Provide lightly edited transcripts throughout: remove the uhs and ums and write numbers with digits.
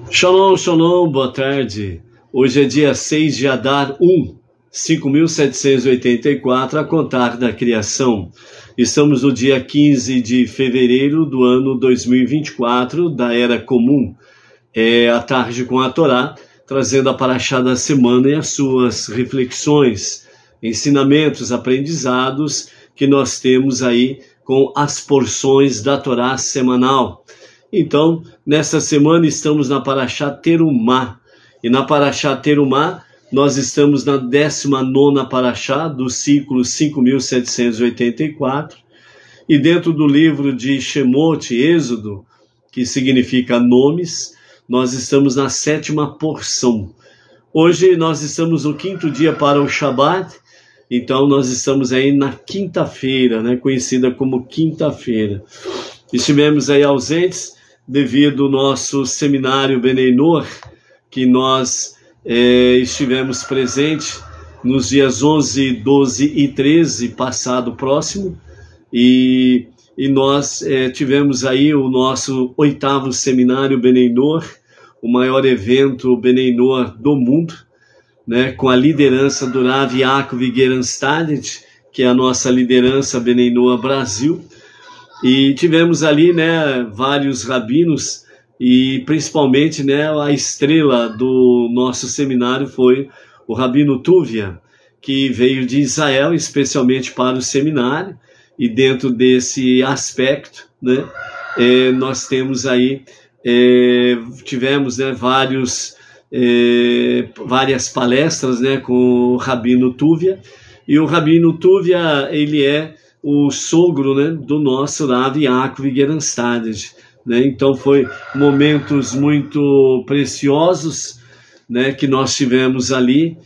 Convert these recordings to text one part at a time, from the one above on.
Shalom, shalom, boa tarde. Hoje é dia 6 de Adar 5.784, a contar da criação. Estamos no dia 15 de fevereiro do ano 2024, da Era Comum. É a tarde com a Torá, trazendo a paraxá da semana e as suas reflexões, ensinamentos, aprendizados que nós temos aí com as porções da Torá semanal. Então, nessa semana estamos na Paraxá Terumá. E na Paraxá Terumá, nós estamos na 19ª Paraxá do ciclo 5.784. E dentro do livro de Shemot, Êxodo, que significa nomes, nós estamos na 7ª porção. Hoje nós estamos no 5º dia para o Shabat. Então, nós estamos aí na quinta-feira, né, conhecida como quinta-feira. Estivemos aí ausentes devido ao nosso seminário Benei Noach, que nós estivemos presentes nos dias 11, 12 e 13, passado próximo, e nós tivemos aí o nosso 8º seminário Benei Noach, o maior evento Benei Noach do mundo, né, com a liderança do Rav Yaakov Geranstadit, que é a nossa liderança Benei Noach Brasil. E tivemos ali, né, vários rabinos e principalmente, né, a estrela do nosso seminário foi o Rabino Tuvia, que veio de Israel especialmente para o seminário, e dentro desse aspecto, né, nós temos aí, tivemos, né, várias palestras, né, com o Rabino Tuvia, e o Rabino Tuvia, ele é o sogro, né, do nosso Rav Yaakov Geranstadit, né? Então foi momentos muito preciosos, né, que nós tivemos ali,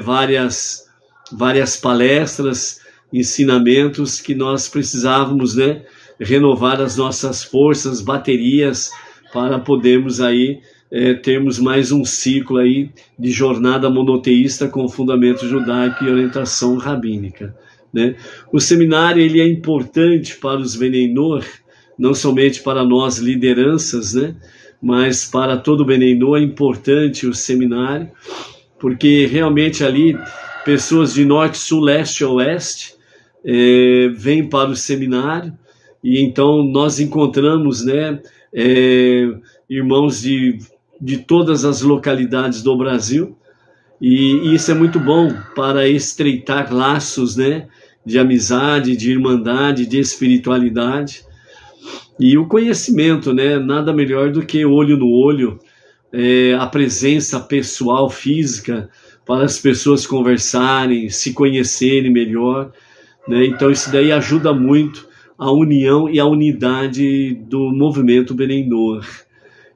várias palestras, ensinamentos que nós precisávamos, né, renovar as nossas forças, baterias, para podermos aí termos mais um ciclo aí de jornada monoteísta com fundamento judaico e orientação rabínica. Né? O seminário ele é importante para os Benei Noach, não somente para nós lideranças, né? Mas para todo Benei Noach é importante o seminário, porque realmente ali pessoas de norte, sul, leste a oeste vêm para o seminário, e então nós encontramos, né, irmãos de todas as localidades do Brasil, e isso é muito bom para estreitar laços, né, de amizade, de irmandade, de espiritualidade. E o conhecimento, né, nada melhor do que olho no olho, a presença pessoal, física, para as pessoas conversarem, se conhecerem melhor, né? Então isso daí ajuda muito a união e a unidade do movimento Benei Noach.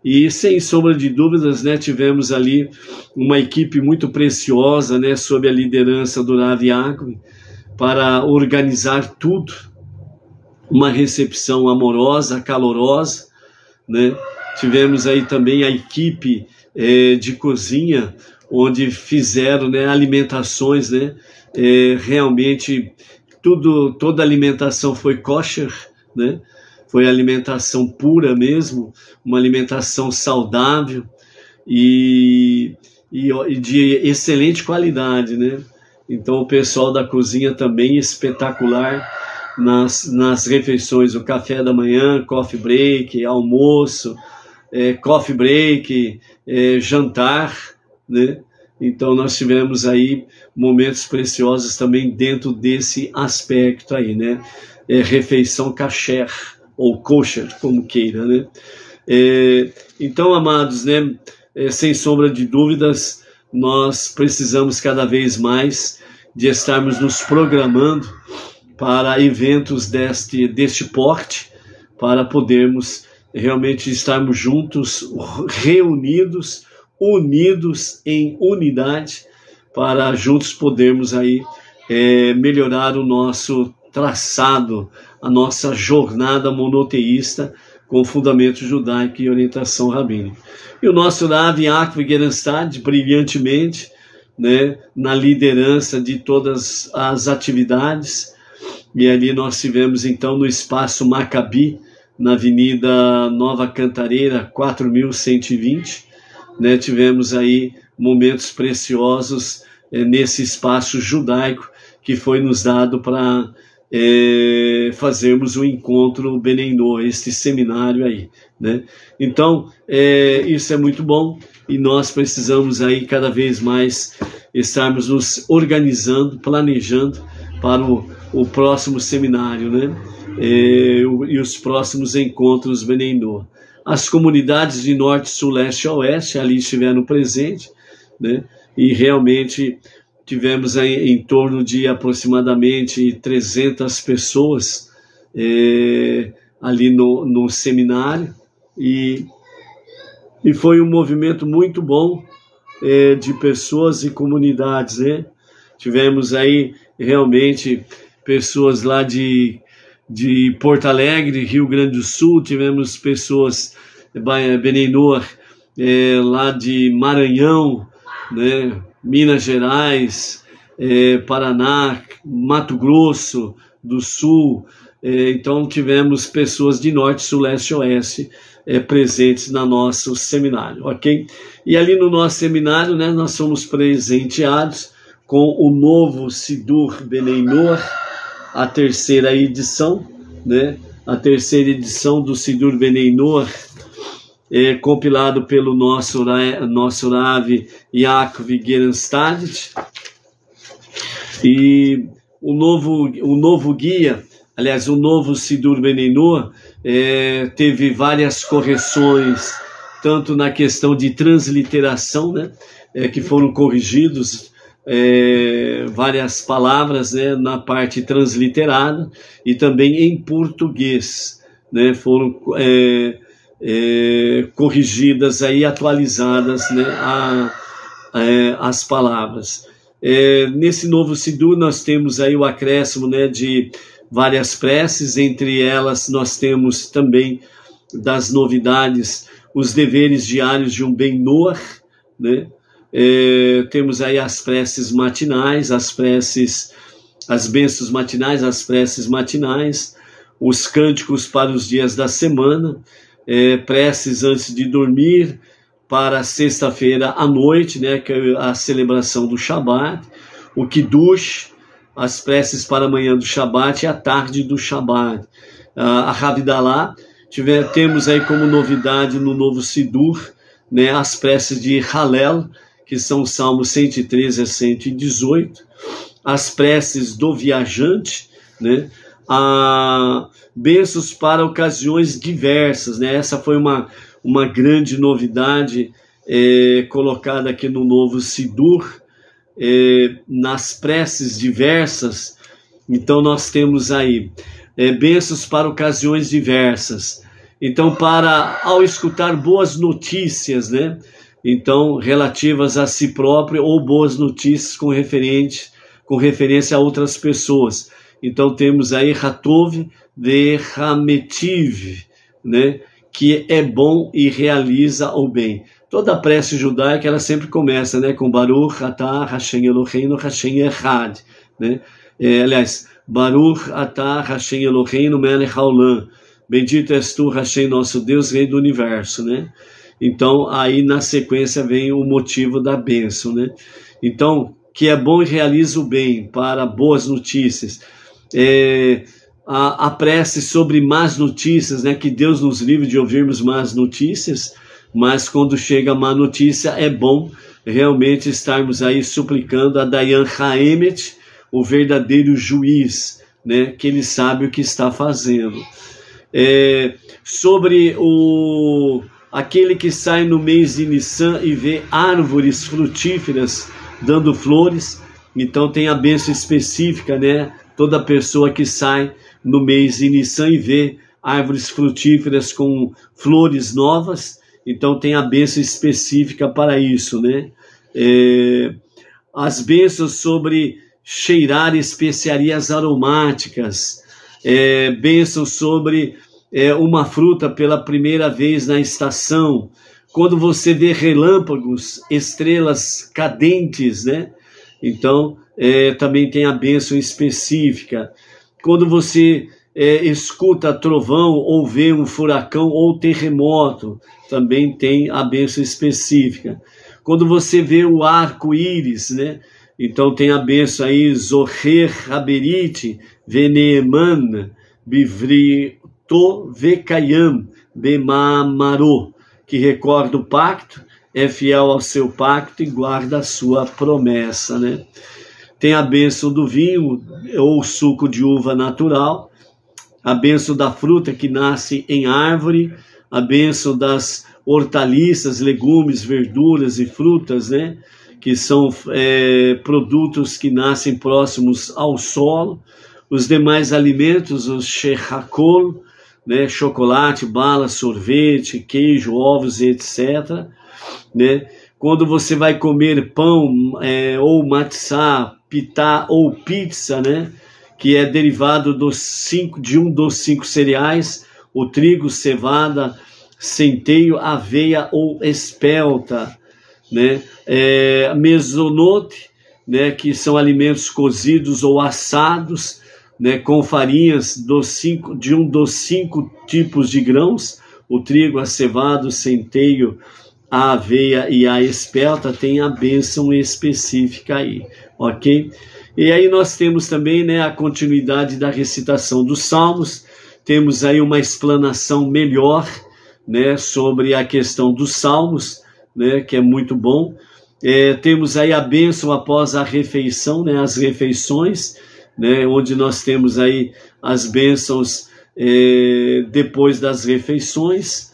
E sem sombra de dúvidas, né, tivemos ali uma equipe muito preciosa, né, sob a liderança do Rav Yaakov, para organizar tudo, uma recepção amorosa, calorosa, né? Tivemos aí também a equipe de cozinha, onde fizeram, né, alimentações, né, realmente toda a alimentação foi kosher, né? Foi alimentação pura mesmo, uma alimentação saudável e de excelente qualidade, né? Então o pessoal da cozinha também espetacular nas refeições, o café da manhã, coffee break, almoço, coffee break, jantar, né? Então nós tivemos aí momentos preciosos também dentro desse aspecto aí, né? Refeição kasher, ou kosher, como queira, né? Então, amados, né, sem sombra de dúvidas, nós precisamos cada vez mais de estarmos nos programando para eventos deste porte, para podermos realmente estarmos juntos, reunidos, unidos em unidade, para juntos podermos aí melhorar o nosso traçado, a nossa jornada monoteísta com fundamento judaico e orientação rabínica. E o nosso Rav Yaakov Geranstadit, brilhantemente, né, na liderança de todas as atividades, e ali nós tivemos então no espaço Maccabi, na Avenida Nova Cantareira, 4120, né? Tivemos aí momentos preciosos nesse espaço judaico que foi nos dado para fazermos o encontro Beneinô, este seminário aí, né? Então, isso é muito bom e nós precisamos aí cada vez mais estarmos nos organizando, planejando para o próximo seminário, né? E os próximos encontros Beneinô. As comunidades de norte, sul, leste e oeste ali estiveram presentes, né? E realmente tivemos aí em torno de aproximadamente 300 pessoas ali no seminário, e foi um movimento muito bom de pessoas e comunidades, né? Tivemos aí realmente pessoas lá de Porto Alegre, Rio Grande do Sul, tivemos pessoas Beneinô lá de Maranhão, né? Minas Gerais, Paraná, Mato Grosso do Sul. Então tivemos pessoas de norte, sul, leste e oeste presentes no nosso seminário, ok? E ali no nosso seminário, né, nós somos presenteados com o novo Sidur Beneinô, a terceira edição, né? A terceira edição do Sidur Beneinô, compilado pelo nosso Rav Yaakov Gerenstadt. E o novo guia, aliás, o novo Sidur Beneinô, teve várias correções, tanto na questão de transliteração, né, que foram corrigidos várias palavras, né, na parte transliterada, e também em português, né, foram corrigidas aí, atualizadas, né, as palavras. Nesse novo Sidur nós temos aí o acréscimo, né, de várias preces, entre elas nós temos também das novidades os deveres diários de um Ben-Noach, né? Temos aí as preces matinais, as bênçãos matinais, as preces matinais, os cânticos para os dias da semana, preces antes de dormir, para sexta-feira à noite, né, que é a celebração do Shabat, o Kiddush, as preces para a manhã do Shabat e a tarde do Shabat. A Havdalah, temos aí como novidade no novo Sidur, né, as preces de Hallel, que são os salmos 113 a 118, as preces do viajante, né, bênçãos para ocasiões diversas, né? Essa foi uma grande novidade colocada aqui no novo Sidur, nas preces diversas. Então nós temos aí bênçãos para ocasiões diversas. Então, ao escutar boas notícias, né? Então, relativas a si próprio, ou boas notícias com referência a outras pessoas. Então temos aí Hatov de Hametiv, né, que é bom e realiza o bem. Toda a prece judaica ela sempre começa, né, com Baruch Atah Hashem Eloheinu Hashem Echad, né? Aliás, Baruch Atah Hashem Eloheinu Melech Haolam. Bendito és tu, Hashem, nosso Deus, Rei do Universo, né? Então aí na sequência vem o motivo da bênção, né? Então, que é bom e realiza o bem, para boas notícias. A prece sobre más notícias, né? Que Deus nos livre de ouvirmos más notícias, mas quando chega a má notícia é bom realmente estarmos aí suplicando a Dayan Haemet, o verdadeiro juiz, né? Que ele sabe o que está fazendo. Sobre aquele que sai no mês de Nissan e vê árvores frutíferas dando flores, então tem a bênção específica, né? Toda pessoa que sai no mês de Nissan e vê árvores frutíferas com flores novas, então tem a bênção específica para isso, né? As bênçãos sobre cheirar especiarias aromáticas, bênçãos sobre uma fruta pela primeira vez na estação, quando você vê relâmpagos, estrelas cadentes, né? Então, também tem a bênção específica. Quando você escuta trovão ou vê um furacão ou terremoto, também tem a bênção específica. Quando você vê o arco-íris, né? Então tem a bênção aí, Zoher Haberit, Veneeman, Bivrito Vekayam, Bemamaro, que recorda o pacto, é fiel ao seu pacto e guarda a sua promessa, né? Tem a bênção do vinho ou suco de uva natural, a bênção da fruta que nasce em árvore, a bênção das hortaliças, legumes, verduras e frutas, né? Que são produtos que nascem próximos ao solo. Os demais alimentos, os shechakol, né? Chocolate, bala, sorvete, queijo, ovos, etc. Né? Quando você vai comer pão ou matzá, pitá ou pizza, né? Que é derivado de um dos 5 cereais, o trigo, cevada, centeio, aveia ou espelta, né? Mezonot, né? Que são alimentos cozidos ou assados, né? Com farinhas de um dos 5 tipos de grãos, o trigo, a cevada, o centeio, a aveia e a espelta, tem a bênção específica aí, ok? E aí nós temos também, né, a continuidade da recitação dos salmos, temos aí uma explanação melhor, né, sobre a questão dos salmos, né, que é muito bom. Temos aí a bênção após a refeição, né, as refeições, né, onde nós temos aí as bênçãos depois das refeições,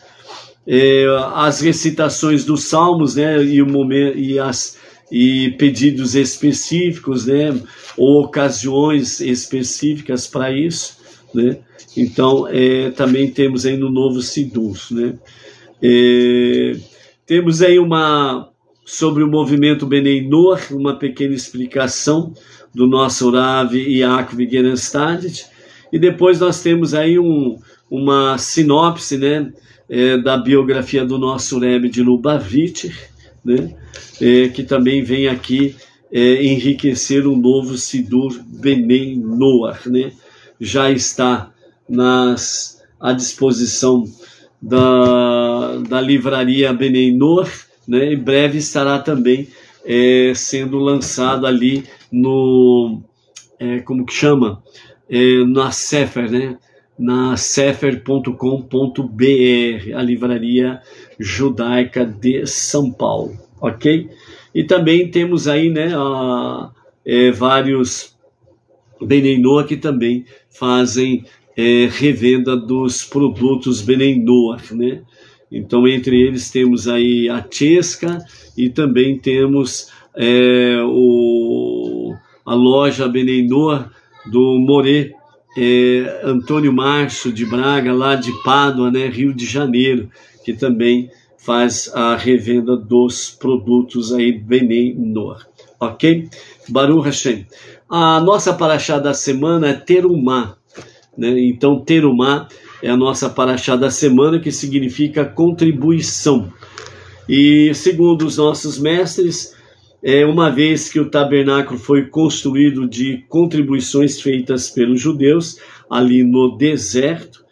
as recitações dos salmos, né, e pedidos específicos, né, ou ocasiões específicas para isso, né? Então, também temos aí no novo Sidur, né? Temos aí sobre o movimento Benei Noach, uma pequena explicação do nosso Rav Yaakov Gerenstadt, e depois nós temos aí uma sinopse, né, da biografia do nosso Rebbe de Lubavitch, né, que também vem aqui enriquecer o novo Sidur Benei Noach, né? Já está à disposição da livraria Benei Noach, né? Em breve estará também sendo lançado ali como que chama? Na Sefer, né? Na sefer.com.br, a livraria judaica de São Paulo, ok? E também temos aí, né, vários Benei Noach que também fazem revenda dos produtos Benei Noach, né? Então, entre eles temos aí a Chesca e também temos a loja Benei Noach do Moré, Antônio Márcio de Braga, lá de Pádua, né, Rio de Janeiro, que também faz a revenda dos produtos aí Benei Noach, ok? Baruch Hashem. A nossa paraxá da semana é Terumá, né? Então Terumá é a nossa paraxá da semana, que significa contribuição. E segundo os nossos mestres, uma vez que o tabernáculo foi construído de contribuições feitas pelos judeus ali no deserto,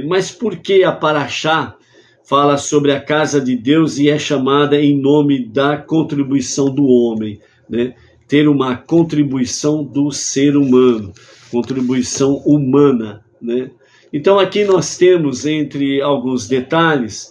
mas por que a paraxá fala sobre a casa de Deus e é chamada em nome da contribuição do homem, né? Ter uma contribuição do ser humano, contribuição humana, né? Então aqui nós temos, entre alguns detalhes,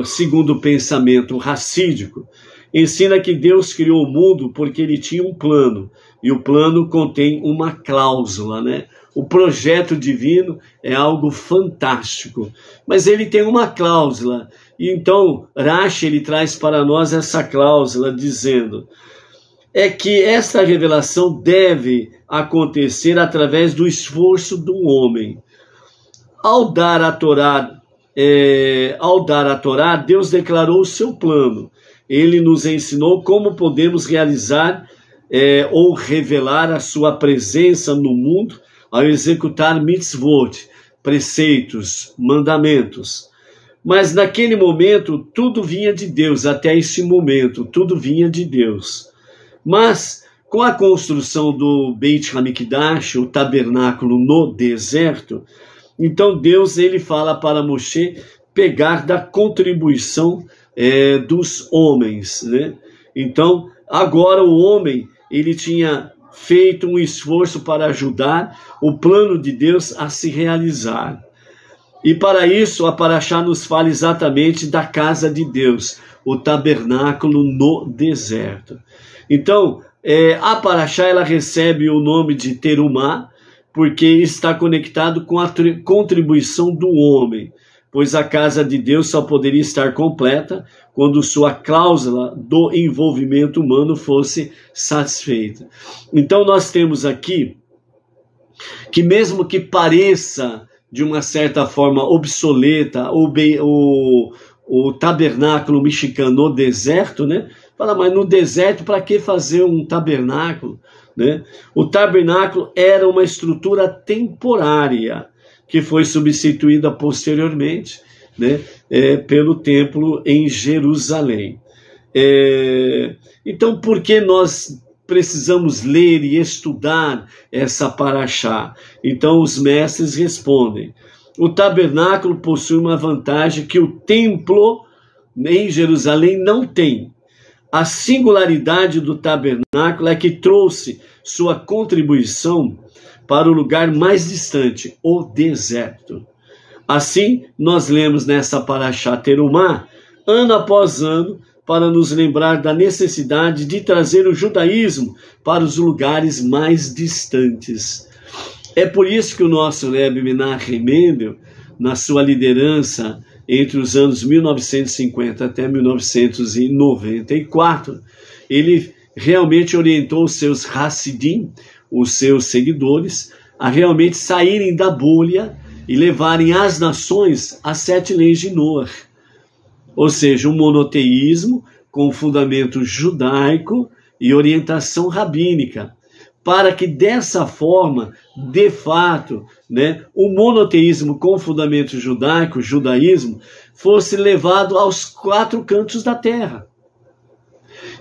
segundo o pensamento racídico, ensina que Deus criou o mundo porque ele tinha um plano, e o plano contém uma cláusula, né? O projeto divino é algo fantástico, mas ele tem uma cláusula, e então Rashi ele traz para nós essa cláusula, dizendo que esta revelação deve acontecer através do esforço do homem. Ao dar a Torá, Deus declarou o seu plano. Ele nos ensinou como podemos realizar ou revelar a sua presença no mundo ao executar mitzvot, preceitos, mandamentos. Mas naquele momento tudo vinha de Deus, até esse momento tudo vinha de Deus. Mas Com a construção do Beit HaMikdash, o tabernáculo no deserto, então Deus ele fala para Moshe pegar da contribuição dos homens, né? Então, agora o homem, ele tinha feito um esforço para ajudar o plano de Deus a se realizar. E para isso, a Paraxá nos fala exatamente da casa de Deus, o tabernáculo no deserto. Então, a Paraxá ela recebe o nome de Terumá, porque está conectado com a contribuição do homem, pois a casa de Deus só poderia estar completa quando sua cláusula do envolvimento humano fosse satisfeita. Então nós temos aqui que mesmo que pareça de uma certa forma obsoleta o tabernáculo mexicano no deserto, né? Fala, mas no deserto para que fazer um tabernáculo? Né? O tabernáculo era uma estrutura temporária que foi substituída posteriormente, né, pelo templo em Jerusalém. Então, por que nós precisamos ler e estudar essa paraxá? Então, os mestres respondem: o tabernáculo possui uma vantagem que o templo em Jerusalém não tem. A singularidade do tabernáculo é que trouxe sua contribuição para o lugar mais distante, o deserto. Assim, nós lemos nessa Paraxá Terumá, ano após ano, para nos lembrar da necessidade de trazer o judaísmo para os lugares mais distantes. É por isso que o nosso Rebbe Menachem Mendel, na sua liderança entre os anos 1950 até 1994, ele realmente orientou os seus Hassidim, os seus seguidores, a realmente saírem da bolha e levarem as nações às 7 leis de Noah. Ou seja, um monoteísmo com fundamento judaico e orientação rabínica, para que dessa forma, de fato, né, o monoteísmo com fundamento judaico, o judaísmo, fosse levado aos 4 cantos da terra.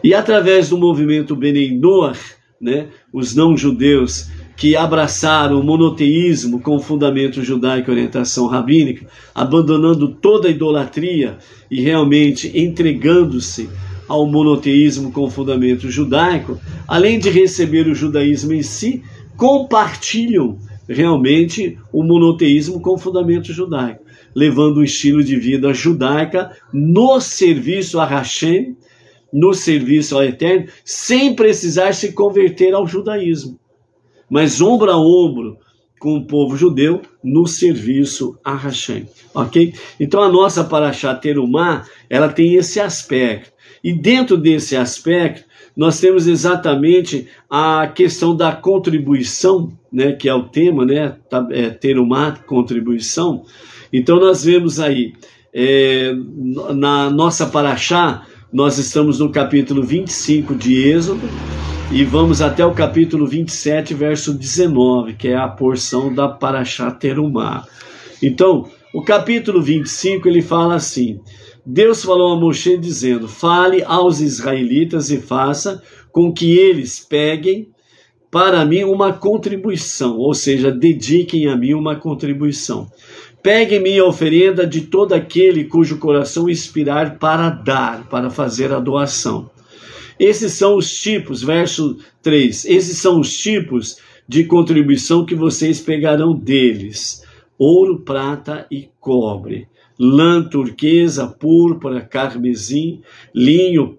E através do movimento Benei Noach, né, os não-judeus que abraçaram o monoteísmo com fundamento judaico e orientação rabínica, abandonando toda a idolatria e realmente entregando-se ao monoteísmo com fundamento judaico, além de receber o judaísmo em si, compartilham realmente o monoteísmo com fundamento judaico, levando um estilo de vida judaica no serviço a Hashem, no serviço ao Eterno, sem precisar se converter ao judaísmo, mas ombro a ombro com o povo judeu no serviço a Hashem, ok? Então a nossa Paraxá Terumá, ela tem esse aspecto. E dentro desse aspecto, nós temos exatamente a questão da contribuição, né, que é o tema, né, Terumá, contribuição. Então nós vemos aí, na nossa Paraxá, nós estamos no capítulo 25 de Êxodo, e vamos até o capítulo 27, verso 19, que é a porção da Paraxá Terumá. Então, o capítulo 25, ele fala assim: Deus falou a Moshe dizendo: fale aos israelitas e faça com que eles peguem para mim uma contribuição, ou seja, dediquem a mim uma contribuição. Peguem minha oferenda de todo aquele cujo coração inspirar para dar, para fazer a doação. Esses são os tipos, verso 3, esses são os tipos de contribuição que vocês pegarão deles: ouro, prata e cobre, lã turquesa, púrpura, carmesim, linho,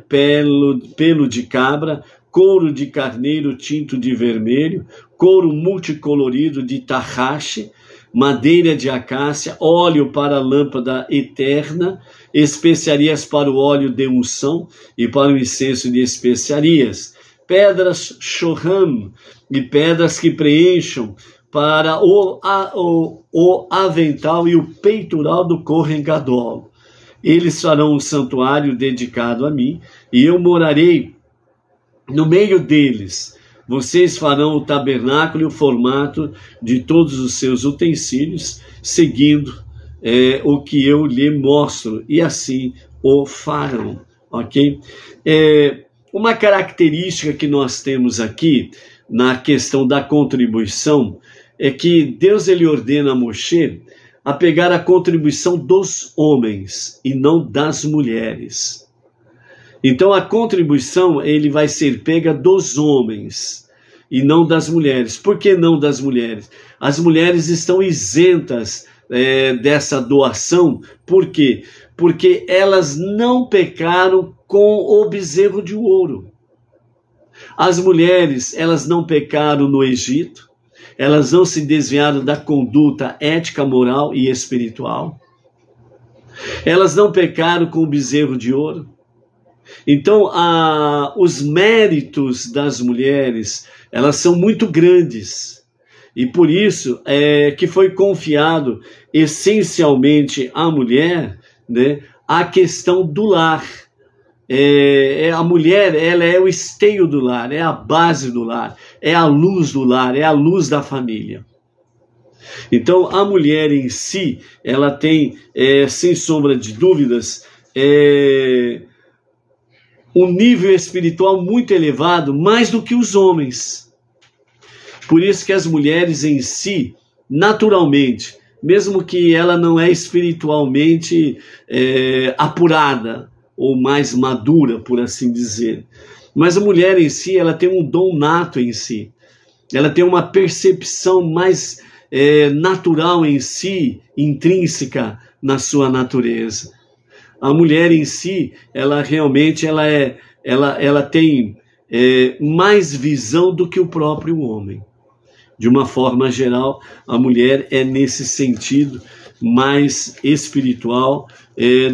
pelo de cabra, couro de carneiro tinto de vermelho, couro multicolorido de tarraxe, madeira de acácia, óleo para a lâmpada eterna, especiarias para o óleo de unção e para o incenso de especiarias, pedras shoham e pedras que preencham para o avental e o peitoral do Kohen Gadol. Eles farão um santuário dedicado a mim, e eu morarei no meio deles. Vocês farão o tabernáculo e o formato de todos os seus utensílios, seguindo o que eu lhe mostro, e assim o farão. Ok? Uma característica que nós temos aqui na questão da contribuição é que Deus ele ordena a Moshe a pegar a contribuição dos homens e não das mulheres. Então a contribuição ele vai ser pega dos homens e não das mulheres. Por que não das mulheres? As mulheres estão isentas dessa doação. Por quê? Porque elas não pecaram com o bezerro de ouro. As mulheres, elas não pecaram no Egito, elas não se desviaram da conduta ética, moral e espiritual. Elas não pecaram com o bezerro de ouro. Então, os méritos das mulheres, elas são muito grandes. E por isso é que foi confiado essencialmente à mulher, né, a questão do lar. A mulher, ela é o esteio do lar, é a base do lar, é a luz do lar, é a luz da família. Então, a mulher em si, ela tem, sem sombra de dúvidas, um nível espiritual muito elevado, mais do que os homens. Por isso que as mulheres em si, naturalmente, mesmo que ela não é espiritualmente apurada, ou mais madura, por assim dizer. Mas a mulher em si, ela tem um dom nato em si. Ela tem uma percepção mais natural em si, intrínseca na sua natureza. A mulher em si, ela realmente ela tem mais visão do que o próprio homem. De uma forma geral, a mulher é nesse sentido mais espiritual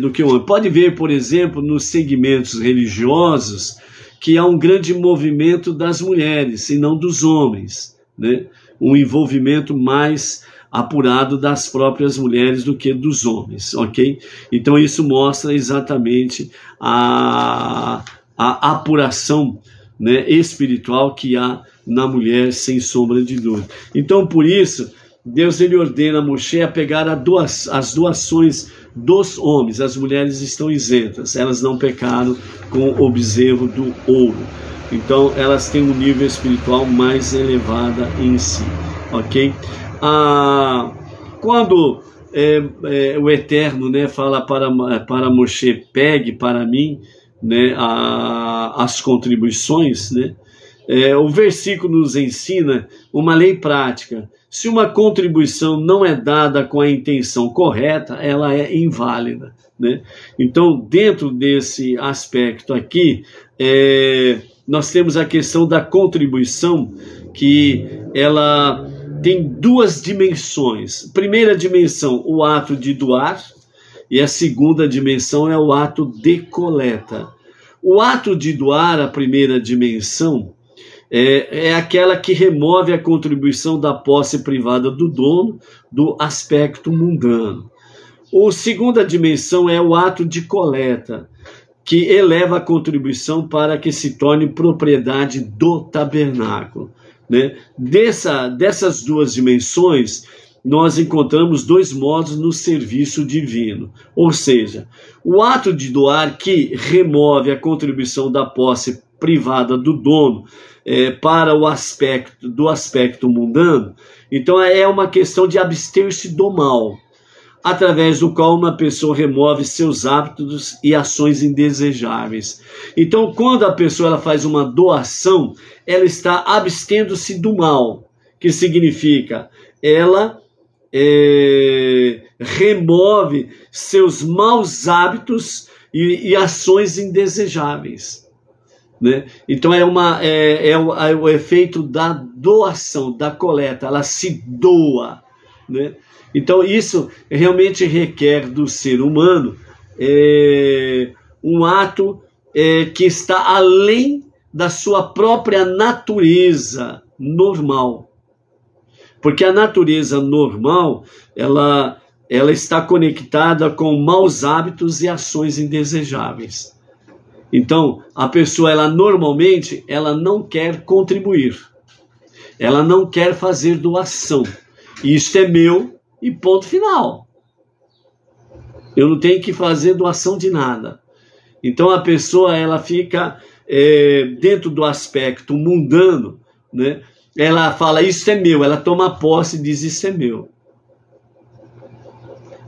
do que o homem. Pode ver, por exemplo, nos segmentos religiosos, que há um grande movimento das mulheres e não dos homens, né? Um envolvimento mais apurado das próprias mulheres do que dos homens, ok? Então isso mostra exatamente a apuração, né, espiritual que há na mulher, sem sombra de dúvida. Então, por isso, Deus ele ordena a Moshe a pegar as doações dos homens. As mulheres estão isentas, elas não pecaram com o bezerro do ouro. Então, elas têm um nível espiritual mais elevado em si, ok? Quando o Eterno, né, fala para Moshe, pegue para mim, né, as contribuições, né? O versículo nos ensina uma lei prática. Se uma contribuição não é dada com a intenção correta, ela é inválida, né? Então, dentro desse aspecto aqui, nós temos a questão da contribuição, que ela tem duas dimensões. Primeira dimensão, o ato de doar, e a segunda dimensão é o ato de coleta. O ato de doar, a primeira dimensão, é aquela que remove a contribuição da posse privada do dono do aspecto mundano. A segunda dimensão é o ato de coleta, que eleva a contribuição para que se torne propriedade do tabernáculo, né? Dessas duas dimensões, nós encontramos dois modos no serviço divino. Ou seja, o ato de doar, que remove a contribuição da posse privada do dono para o aspecto mundano. Então é uma questão de abster-se do mal, através do qual uma pessoa remove seus hábitos e ações indesejáveis. Então, quando a pessoa ela faz uma doação, ela está abstendo-se do mal, que significa ela remove seus maus hábitos e ações indesejáveis, né? Então é o efeito da doação, da coleta, ela se doa, né? Então isso realmente requer do ser humano um ato que está além da sua própria natureza normal. Porque a natureza normal, ela está conectada com maus hábitos e ações indesejáveis. Então, a pessoa, ela normalmente, ela não quer contribuir. Ela não quer fazer doação. Isto é meu e ponto final. Eu não tenho que fazer doação de nada. Então, a pessoa, ela fica dentro do aspecto mundano, né, ela fala, isso é meu, ela toma posse e diz, isso é meu.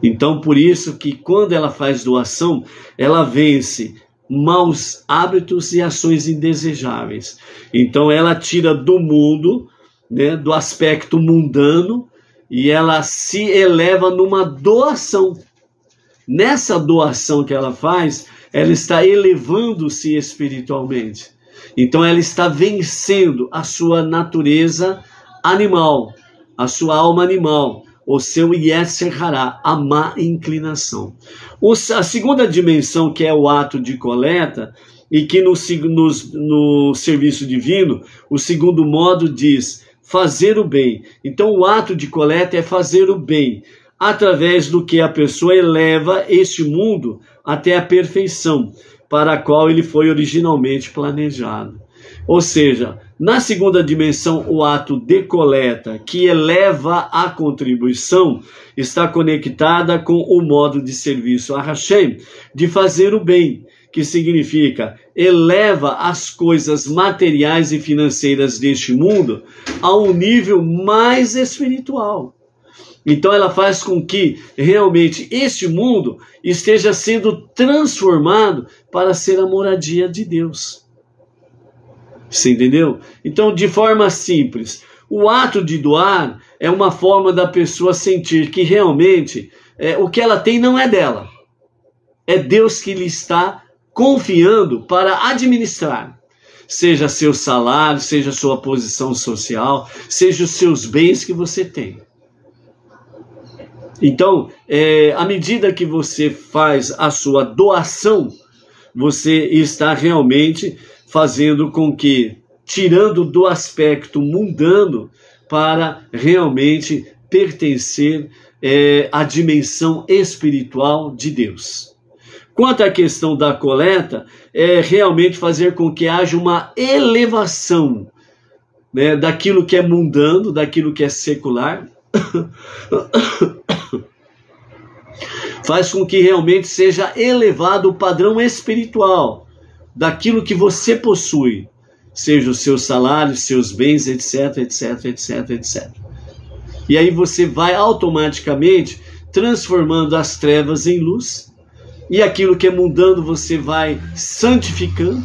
Então, por isso que quando ela faz doação, ela vence maus hábitos e ações indesejáveis. Então, ela tira do mundo, né, do aspecto mundano, e ela se eleva numa doação. Nessa doação que ela faz, ela está elevando-se espiritualmente. Então ela está vencendo a sua natureza animal, a sua alma animal, o seu Yetzer Hará, a má inclinação. A segunda dimensão, que é o ato de coleta, e que no serviço divino, o segundo modo diz fazer o bem. Então o ato de coleta é fazer o bem, através do que a pessoa eleva este mundo até a perfeição, para a qual ele foi originalmente planejado. Ou seja, na segunda dimensão, o ato de coleta, que eleva a contribuição, está conectada com o modo de serviço a Hashem, de fazer o bem, que significa eleva as coisas materiais e financeiras deste mundo a um nível mais espiritual. Então ela faz com que realmente este mundo esteja sendo transformado para ser a moradia de Deus. Você entendeu? Então, de forma simples, o ato de doar é uma forma da pessoa sentir que realmente o que ela tem não é dela. É Deus que lhe está confiando para administrar. Seja seu salário, seja sua posição social, seja os seus bens que você tem. Então, à medida que você faz a sua doação, você está realmente fazendo com que, tirando do aspecto mundano, para realmente pertencer à dimensão espiritual de Deus. Quanto à questão da coleta, é realmente fazer com que haja uma elevação, né, daquilo que é mundano, daquilo que é secular, faz com que realmente seja elevado o padrão espiritual daquilo que você possui, seja o seu salário, seus bens, etc, etc, etc, etc. E aí você vai automaticamente transformando as trevas em luz, e aquilo que é mundano você vai santificando.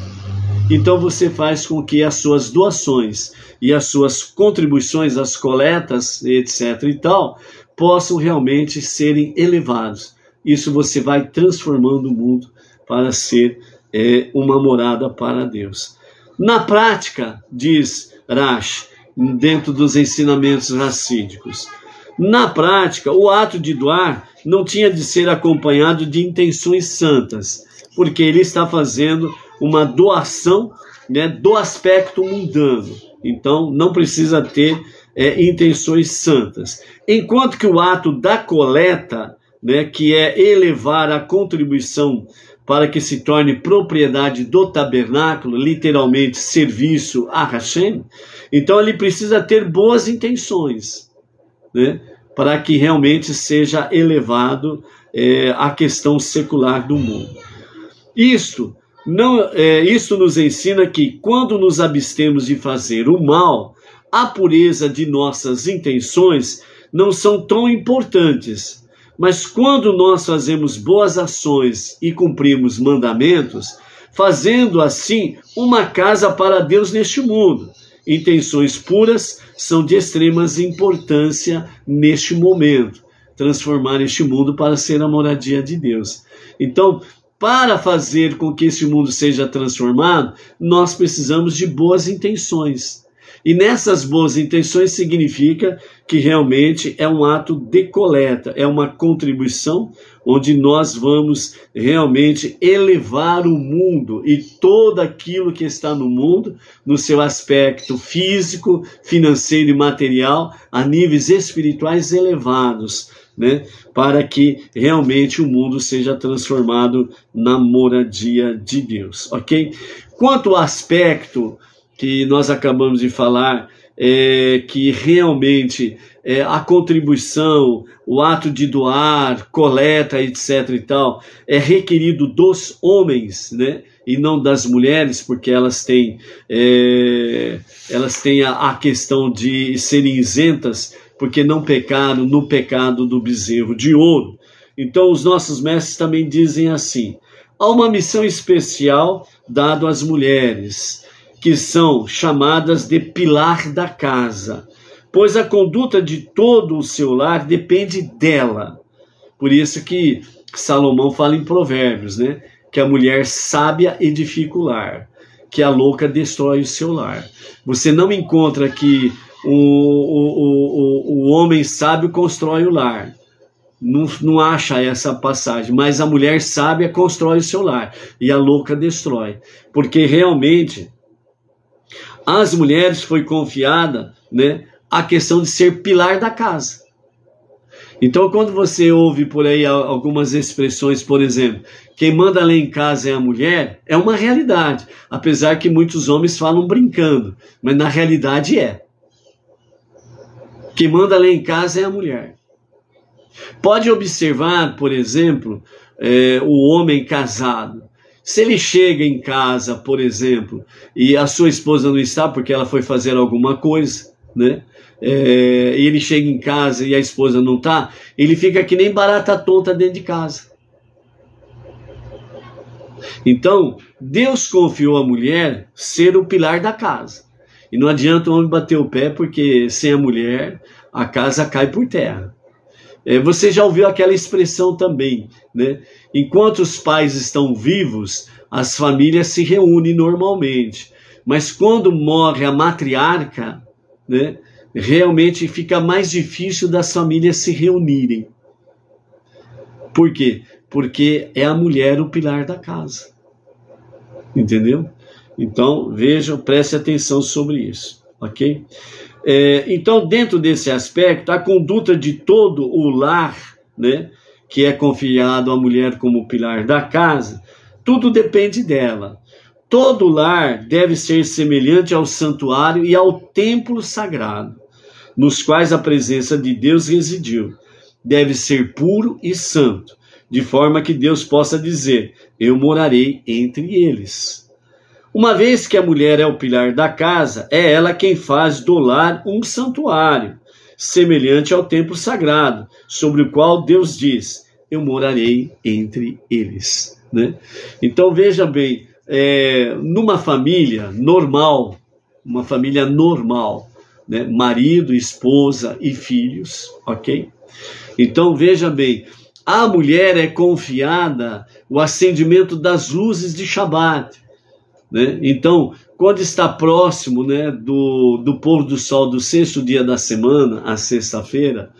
Então você faz com que as suas doações e as suas contribuições, as coletas, etc e tal, possam realmente serem elevados. Isso você vai transformando o mundo para ser uma morada para Deus. Na prática, diz Rashi, dentro dos ensinamentos racídicos, na prática, o ato de doar não tinha de ser acompanhado de intenções santas, porque ele está fazendo uma doação, né, do aspecto mundano. Então, não precisa ter intenções santas. Enquanto que o ato da coleta, né, que é elevar a contribuição para que se torne propriedade do tabernáculo, literalmente serviço a Hashem, então ele precisa ter boas intenções, né, para que realmente seja elevado a questão secular do mundo. Isto nos ensina que quando nos abstemos de fazer o mal, a pureza de nossas intenções não são tão importantes. Mas quando nós fazemos boas ações e cumprimos mandamentos, fazendo assim uma casa para Deus neste mundo, intenções puras são de extrema importância neste momento, transformar este mundo para ser a moradia de Deus. Então, para fazer com que este mundo seja transformado, nós precisamos de boas intenções. E nessas boas intenções significa que realmente é um ato de coleta, é uma contribuição onde nós vamos realmente elevar o mundo e todo aquilo que está no mundo, no seu aspecto físico, financeiro e material, a níveis espirituais elevados, né, para que realmente o mundo seja transformado na moradia de Deus, ok? Quanto ao aspecto que nós acabamos de falar, que realmente a contribuição, o ato de doar, coleta, etc. e tal, é requerido dos homens, né? E não das mulheres, porque elas têm a questão de serem isentas, porque não pecaram no pecado do bezerro de ouro. Então os nossos mestres também dizem assim: há uma missão especial dada às mulheres, que são chamadas de pilar da casa, pois a conduta de todo o seu lar depende dela. Por isso que Salomão fala em Provérbios, né? Que a mulher sábia edifica o lar, que a louca destrói o seu lar. Você não encontra que o homem sábio constrói o lar. Não acha essa passagem, mas a mulher sábia constrói o seu lar e a louca destrói. Porque realmente às mulheres foi confiada, né, a questão de ser pilar da casa. Então, quando você ouve por aí algumas expressões, por exemplo, quem manda lá em casa é a mulher, é uma realidade, apesar que muitos homens falam brincando, mas na realidade é. Quem manda lá em casa é a mulher. Pode observar, por exemplo, o homem casado. Se ele chega em casa, por exemplo, e a sua esposa não está porque ela foi fazer alguma coisa, né? E ele chega em casa e a esposa não está, ele fica que nem barata tonta dentro de casa. Então, Deus confiou à mulher ser o pilar da casa. E não adianta o homem bater o pé, porque sem a mulher a casa cai por terra. Você já ouviu aquela expressão também, né? Enquanto os pais estão vivos, as famílias se reúnem normalmente. Mas quando morre a matriarca, né, realmente fica mais difícil das famílias se reunirem. Por quê? Porque é a mulher o pilar da casa. Entendeu? Então, vejam, preste atenção sobre isso, ok? Então, dentro desse aspecto, a conduta de todo o lar, né, que é confiado à mulher como pilar da casa, tudo depende dela. Todo lar deve ser semelhante ao santuário e ao templo sagrado, nos quais a presença de Deus residiu. Deve ser puro e santo, de forma que Deus possa dizer: eu morarei entre eles. Uma vez que a mulher é o pilar da casa, é ela quem faz do lar um santuário, semelhante ao templo sagrado, sobre o qual Deus diz: eu morarei entre eles. Né? Então veja bem, numa família normal, né? Marido, esposa e filhos, ok? Então veja bem, a mulher é confiada o acendimento das luzes de Shabat, né? Então, quando está próximo, né, do pôr do sol do sexto dia da semana, a sexta-feira,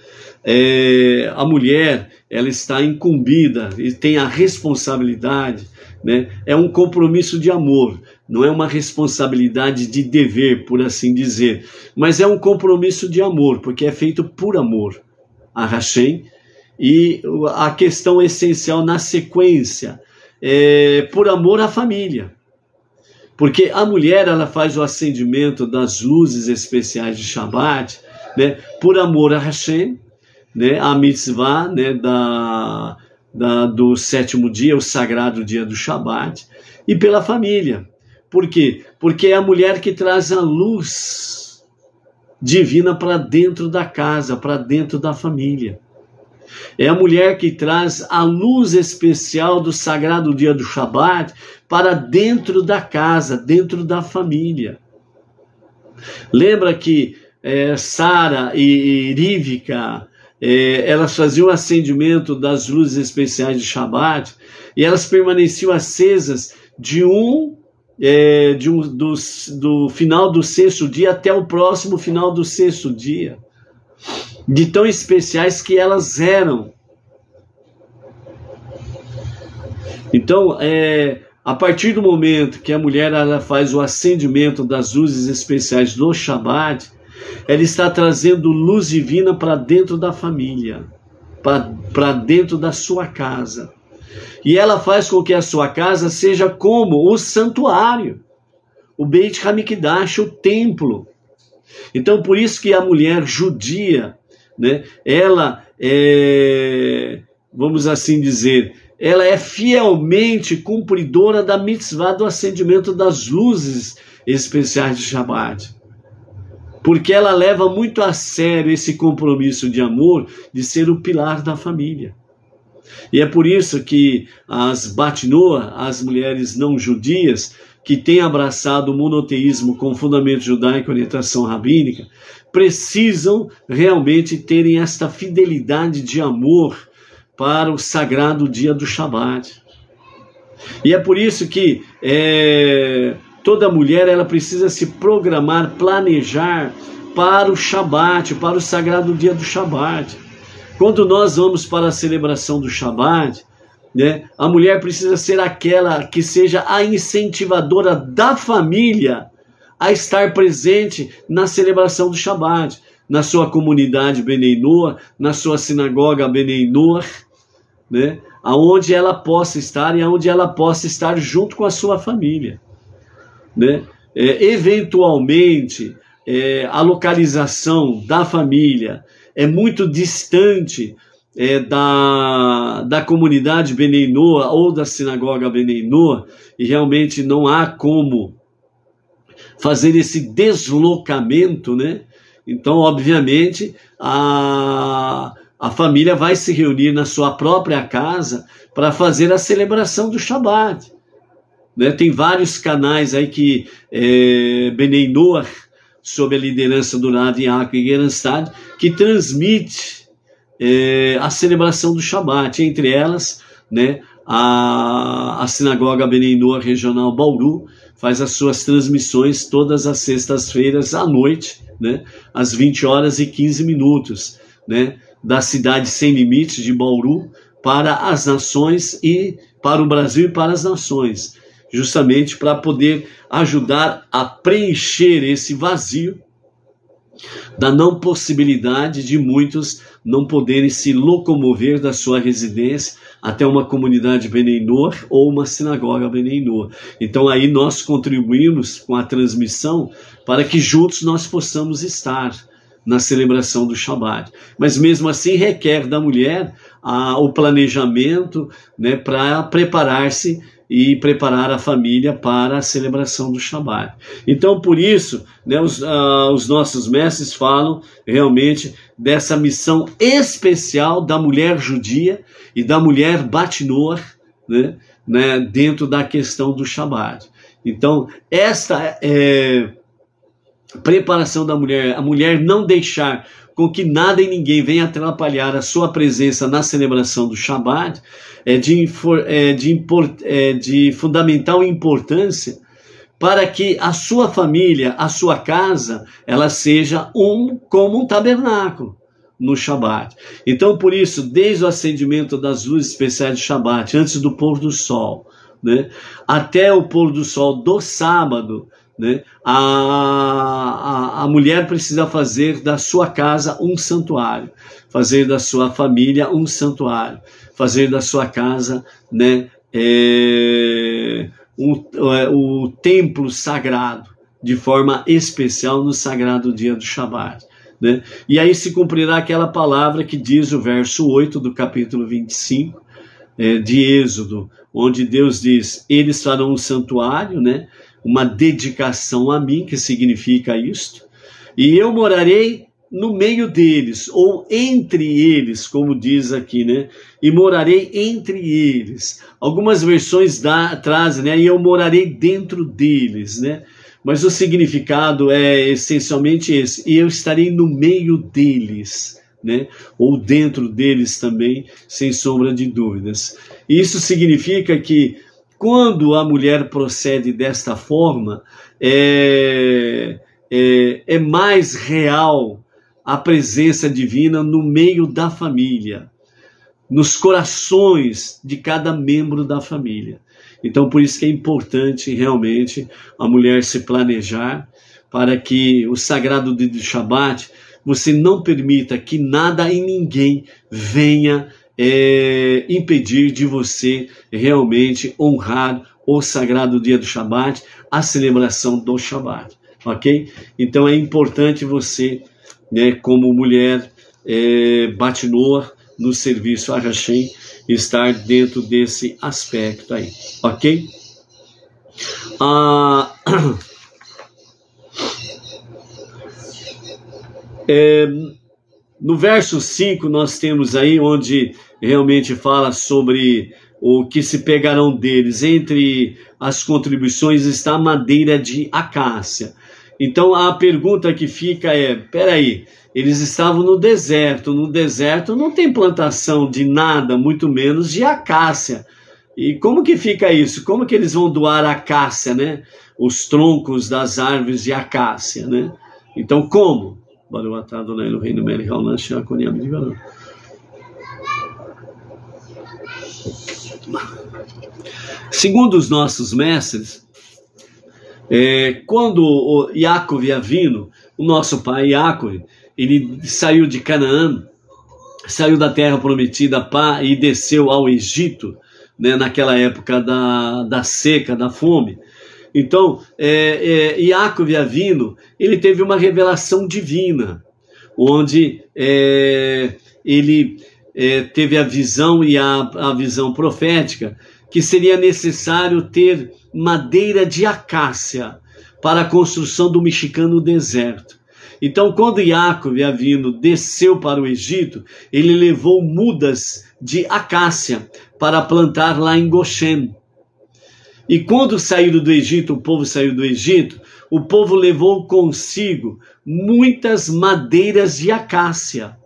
a mulher, ela está incumbida e tem a responsabilidade, né? É um compromisso de amor, não é uma responsabilidade de dever, por assim dizer, mas é um compromisso de amor, porque é feito por amor a Hashem. E a questão essencial na sequência é por amor à família. Porque a mulher, ela faz o acendimento das luzes especiais de Shabbat, né, por amor a Hashem, né, a mitzvah, né, do sétimo dia, o sagrado dia do Shabbat, e pela família. Por quê? Porque é a mulher que traz a luz divina para dentro da casa, para dentro da família. É a mulher que traz a luz especial do sagrado dia do Shabat para dentro da casa, dentro da família. Lembra que Sara e Rivka, elas faziam o acendimento das luzes especiais de Shabat e elas permaneciam acesas do final do sexto dia até o próximo final do sexto dia. De tão especiais que elas eram. Então, a partir do momento que a mulher ela faz o acendimento das luzes especiais do Shabat, ela está trazendo luz divina para dentro da família, para dentro da sua casa. E ela faz com que a sua casa seja como o santuário, o Beit HaMikdash, o templo. Então, por isso que a mulher judia, né, ela é, vamos assim dizer, ela é fielmente cumpridora da mitzvah do acendimento das luzes especiais de Shabbat. Porque ela leva muito a sério esse compromisso de amor de ser o pilar da família. E é por isso que as Bat Noah, as mulheres não judias, que têm abraçado o monoteísmo com fundamento judaico e orientação rabínica, precisam realmente terem esta fidelidade de amor para o sagrado dia do Shabat. E é por isso que toda mulher ela precisa se programar, planejar para o Shabat, para o sagrado dia do Shabat. Quando nós vamos para a celebração do Shabat, né, a mulher precisa ser aquela que seja a incentivadora da família a estar presente na celebração do Shabat, na sua comunidade Benei Noah, na sua sinagoga Benei Noah, né, aonde ela possa estar e aonde ela possa estar junto com a sua família, né? Eventualmente, a localização da família é muito distante da comunidade Benei Noah ou da sinagoga Benei Noah, e realmente não há como fazer esse deslocamento, né? Então, obviamente, a família vai se reunir na sua própria casa para fazer a celebração do Shabat, né? Tem vários canais aí que Benei Noah, sob a liderança do Rav Yaakov Gerenstad, que transmite a celebração do Shabat, entre elas, né, a sinagoga Benei Noah regional Bauru faz as suas transmissões todas as sextas-feiras à noite, né, às 20h15, né, da cidade sem limites de Bauru para as nações e para o Brasil e para as nações, justamente para poder ajudar a preencher esse vazio da não possibilidade de muitos não poderem se locomover da sua residência até uma comunidade Benei Noah ou uma sinagoga Benei Noah. Então aí nós contribuímos com a transmissão para que juntos nós possamos estar na celebração do Shabat. Mas mesmo assim requer da mulher o planejamento, né, para preparar-se e preparar a família para a celebração do Shabat. Então, por isso, né, os nossos mestres falam realmente dessa missão especial da mulher judia e da mulher Bat Noah, né, dentro da questão do Shabat. Então, esta preparação da mulher, a mulher não deixar com que nada e ninguém venha atrapalhar a sua presença na celebração do Shabat, de fundamental importância para que a sua família, a sua casa, ela seja como um tabernáculo no Shabat. Então, por isso, desde o acendimento das luzes especiais de Shabat, antes do pôr do sol, né, até o pôr do sol do sábado, né, a mulher precisa fazer da sua casa um santuário, fazer da sua família um santuário, fazer da sua casa, né, o templo sagrado, de forma especial no sagrado dia do Shabat, né? E aí se cumprirá aquela palavra que diz o verso 8 do capítulo 25 de Êxodo, onde Deus diz: eles farão um santuário, né, uma dedicação a mim, que significa isto, e eu morarei no meio deles, ou entre eles, como diz aqui, né? E morarei entre eles. Algumas versões trazem, né? E eu morarei dentro deles, né? Mas o significado é essencialmente esse: e eu estarei no meio deles, né? Ou dentro deles também, sem sombra de dúvidas. Isso significa que quando a mulher procede desta forma, é mais real a presença divina no meio da família, nos corações de cada membro da família. Então, por isso que é importante realmente a mulher se planejar para que o sagrado dia do Shabat, você não permita que nada e ninguém venha impedir de você realmente honrar o sagrado dia do Shabat, a celebração do Shabat. ok? Então é importante você, né, como mulher Batinoa no serviço a Hashem, estar dentro desse aspecto aí, ok? No verso 5 nós temos aí onde realmente fala sobre o que se pegarão deles. Entre as contribuições está a madeira de acácia. Então a pergunta que fica é, peraí, eles estavam no deserto não tem plantação de nada, muito menos de acácia. E como que fica isso? Como que eles vão doar acácia, né? Os troncos das árvores de acácia, né? Então como? Segundo os nossos mestres, quando o Yaakov Avinu, o nosso pai Yaakov, ele saiu de Canaã, saiu da terra prometida e desceu ao Egito, né, naquela época da seca, da fome. Então, Yaakov Avinu, ele teve uma revelação divina, onde ele teve a visão e a visão profética que seria necessário ter madeira de acácia para a construção do mexicano no deserto. Então, quando Yaakov Avinu desceu para o Egito, ele levou mudas de acácia para plantar lá em Goshen. E quando saíram do Egito, o povo saiu do Egito, o povo levou consigo muitas madeiras de acácia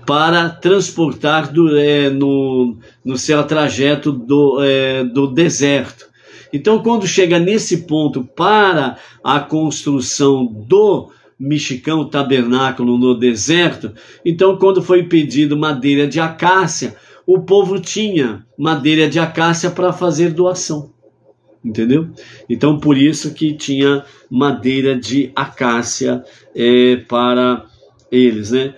para transportar no seu trajeto do deserto. Então, quando chega nesse ponto para a construção do mexicano, o tabernáculo no deserto, então quando foi pedido madeira de acácia, o povo tinha madeira de acácia para fazer doação, entendeu? Então por isso que tinha madeira de acácia para eles, né?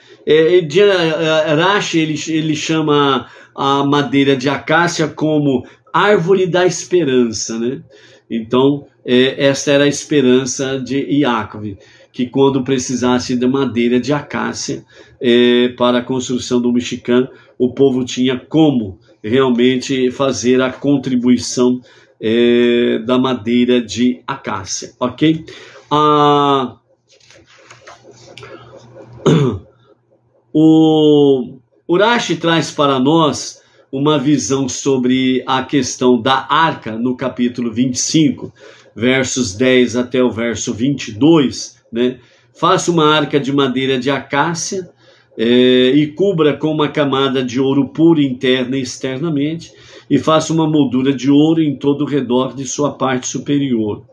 Rashi ele chama a madeira de acácia como árvore da esperança, né? Então essa era a esperança de Yaakov, que quando precisasse de madeira de acácia para a construção do mexicano, o povo tinha como realmente fazer a contribuição da madeira de acácia, ok? O Rashi traz para nós uma visão sobre a questão da arca no capítulo 25, versos 10 até o verso 22, né? Faça uma arca de madeira de acácia e cubra com uma camada de ouro puro interna e externamente, e faça uma moldura de ouro em todo o redor de sua parte superior.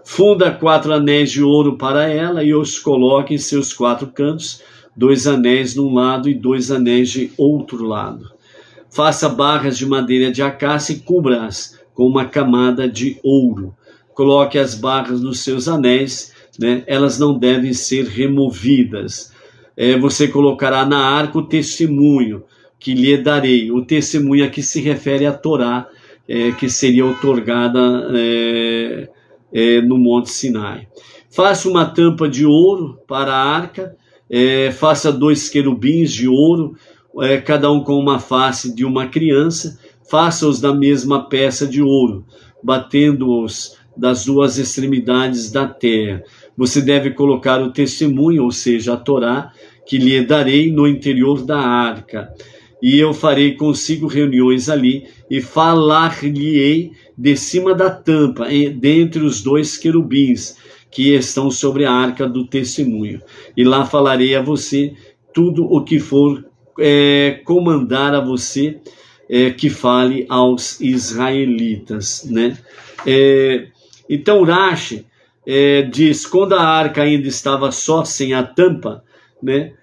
Funda 4 anéis de ouro para ela e os coloque em seus 4 cantos, 2 anéis de um lado e 2 anéis de outro lado. Faça barras de madeira de acácia e cubra-as com uma camada de ouro. Coloque as barras nos seus anéis, né? Elas não devem ser removidas. Você colocará na arca o testemunho que lhe darei. O testemunho aqui se refere à Torá, que seria outorgada no Monte Sinai. Faça uma tampa de ouro para a arca, faça 2 querubins de ouro, cada um com uma face de uma criança, faça-os da mesma peça de ouro, batendo-os das 2 extremidades da terra. Você deve colocar o testemunho, ou seja, a Torá, que lhe darei no interior da arca. E eu farei consigo reuniões ali, e falar-lhe-ei de cima da tampa, dentre os 2 querubins, que estão sobre a arca do testemunho. E lá falarei a você tudo o que for comandar a você, que fale aos israelitas, né? Então Rashi diz, quando a arca ainda estava só, sem a tampa, né,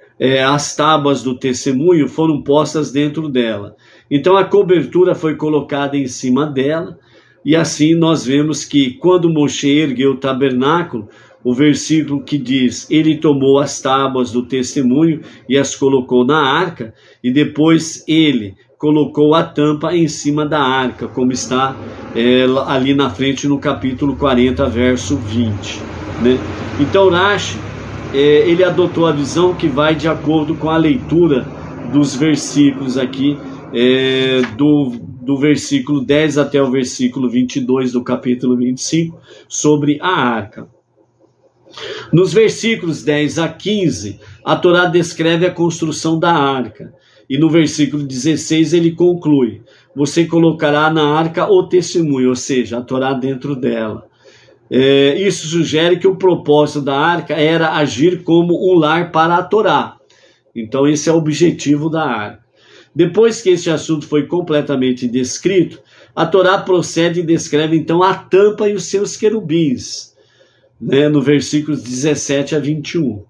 as tábuas do testemunho foram postas dentro dela. Então a cobertura foi colocada em cima dela, e assim nós vemos que quando Moshe ergueu o tabernáculo, o versículo que diz, ele tomou as tábuas do testemunho e as colocou na arca, e depois ele colocou a tampa em cima da arca, como está ali na frente no capítulo 40, verso 20. né? Então Rashi, ele adotou a visão que vai de acordo com a leitura dos versículos aqui, do versículo 10 até o versículo 22 do capítulo 25, sobre a arca. Nos versículos 10 a 15, a Torá descreve a construção da arca. E no versículo 16 ele conclui: você colocará na arca o testemunho, ou seja, a Torá dentro dela. Isso sugere que o propósito da arca era agir como um lar para a Torá. Então esse é o objetivo da arca. Depois que este assunto foi completamente descrito, a Torá procede e descreve então a tampa e os seus querubins, né, no versículos 17 a 21.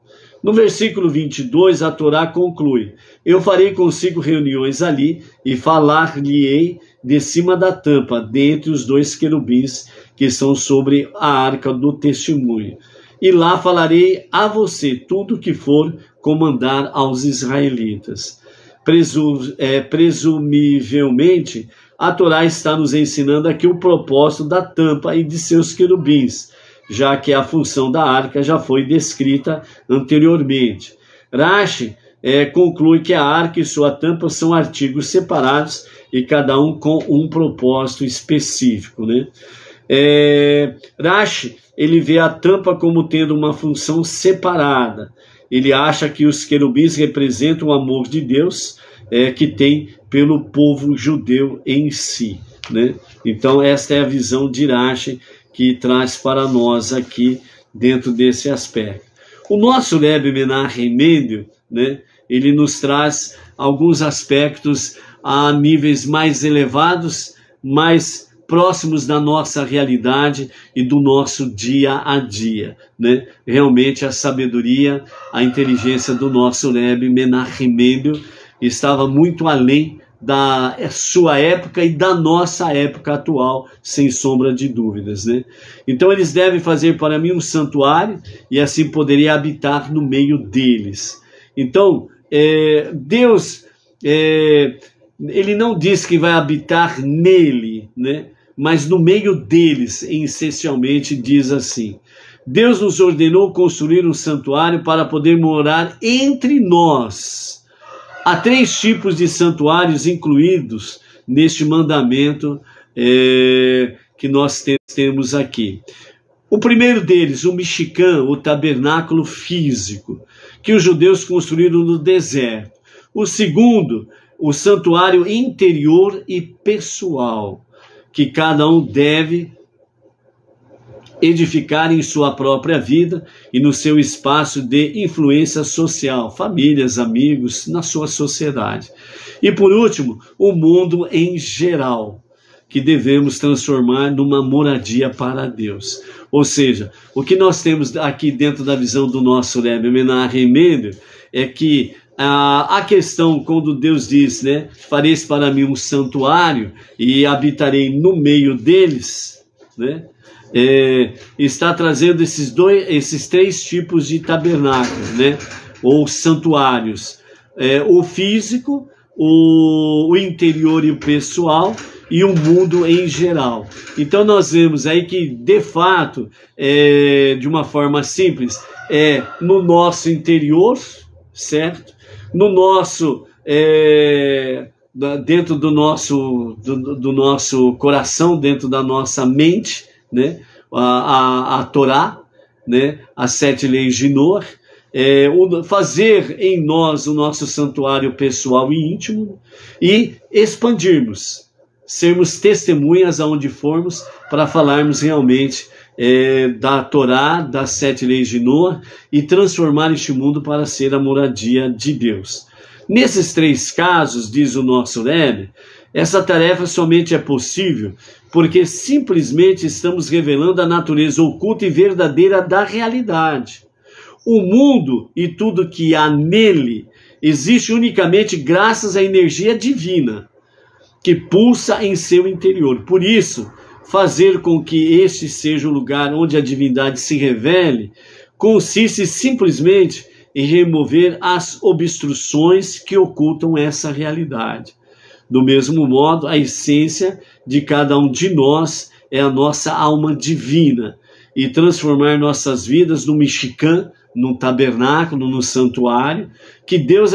No versículo 22, a Torá conclui: eu farei consigo reuniões ali e falar-lhe-ei de cima da tampa, dentre os dois querubins que estão sobre a arca do testemunho. E lá falarei a você tudo que for comandar aos israelitas. Presumivelmente, a Torá está nos ensinando aqui o propósito da tampa e de seus querubins, já que a função da arca já foi descrita anteriormente. Rashi conclui que a arca e sua tampa são artigos separados e cada um com um propósito específico, né? Rashi, ele vê a tampa como tendo uma função separada. Ele acha que os querubins representam o amor de Deus que tem pelo povo judeu em si, né? Então esta é a visão de Rashi que traz para nós aqui dentro desse aspecto. O nosso Rebbe Menachem Mendel, né, ele nos traz alguns aspectos a níveis mais elevados, mais próximos da nossa realidade e do nosso dia a dia, né? Realmente a sabedoria, a inteligência do nosso Rebbe Menachem Mendel estava muito além da sua época e da nossa época atual, sem sombra de dúvidas, né? Então eles devem fazer para mim um santuário e assim poderia habitar no meio deles. Então Deus, ele não diz que vai habitar nele, né? Mas no meio deles, essencialmente diz assim: Deus nos ordenou construir um santuário para poder morar entre nós. Há 3 tipos de santuários incluídos neste mandamento que nós temos aqui. O primeiro deles, o Mishkan, o tabernáculo físico, que os judeus construíram no deserto. O segundo, o santuário interior e pessoal, que cada um deve edificar em sua própria vida e no seu espaço de influência social, famílias, amigos, na sua sociedade. E por último, o mundo em geral, que devemos transformar numa moradia para Deus. Ou seja, o que nós temos aqui dentro da visão do nosso Rebbe Menachem Mendel é que a questão quando Deus diz, né, fareis para mim um santuário e habitarei no meio deles, né, está trazendo esses 3 tipos de tabernáculos, né, ou santuários, o físico, o interior e o pessoal e o mundo em geral. Então nós vemos aí que, de fato, de uma forma simples, no nosso interior, certo? No nosso, dentro do nosso coração, dentro da nossa mente, né? A Torá, né? As 7 leis de Noé, fazer em nós o nosso santuário pessoal e íntimo e expandirmos, sermos testemunhas aonde formos para falarmos realmente da Torá, das 7 leis de Noé e transformar este mundo para ser a moradia de Deus. Nesses 3 casos, diz o nosso Rebbe, essa tarefa somente é possível porque simplesmente estamos revelando a natureza oculta e verdadeira da realidade. O mundo e tudo que há nele existe unicamente graças à energia divina que pulsa em seu interior. Por isso, fazer com que este seja o lugar onde a divindade se revele consiste simplesmente em remover as obstruções que ocultam essa realidade. Do mesmo modo, a essência de cada um de nós é a nossa alma divina, e transformar nossas vidas no Mishkan, no tabernáculo, no santuário, que Deus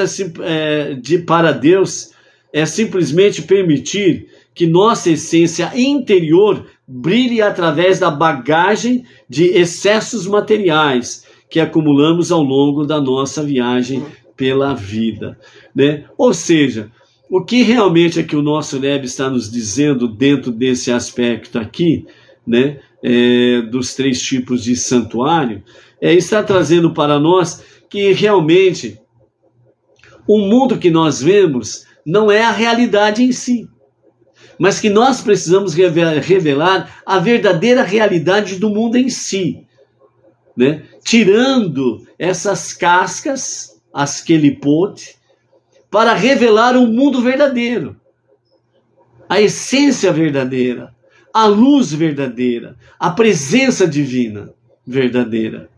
para Deus é simplesmente permitir que nossa essência interior brilhe através da bagagem de excessos materiais que acumulamos ao longo da nossa viagem pela vida, né? Ou seja, o que realmente é que o nosso Rebbe está nos dizendo dentro desse aspecto aqui, né, dos 3 tipos de santuário, está trazendo para nós que realmente o mundo que nós vemos não é a realidade em si, mas que nós precisamos revelar a verdadeira realidade do mundo em si, né? Tirando essas cascas, as kelipot, para revelar o mundo verdadeiro, a essência verdadeira, a luz verdadeira, a presença divina verdadeira.